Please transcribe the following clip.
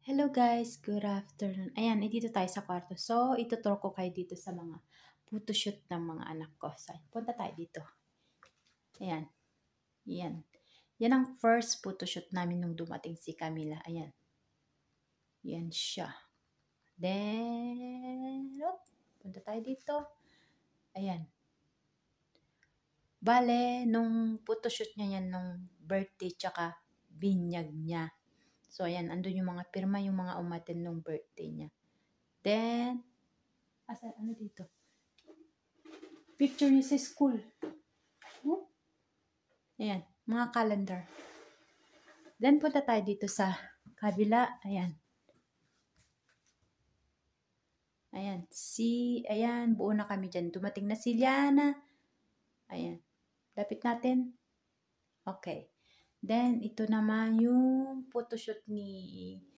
Hello guys, good afternoon. Ayan, dito tayo sa kwarto. So, ituturo ko kayo dito sa mga photoshoot ng mga anak ko. So, punta tayo dito. Ayan, yan. Yan ang first photoshoot namin nung dumating si Camila. Ayan. Yan siya. Then, punta tayo dito. Ayan. Bale, nung photoshoot niya yan nung birthday tsaka binyag niya. So, ayan, andun yung mga pirma, yung mga umaten nung birthday niya. Then, ano dito? Picture niya sa school. Ayan, mga calendar. Then, punta tayo dito sa kabila. Ayan. Ayan, ayan, buo na kami dyan. Dumating na si Liana. Ayan, lapit natin. Okay. Then, ito naman yung photoshoot ni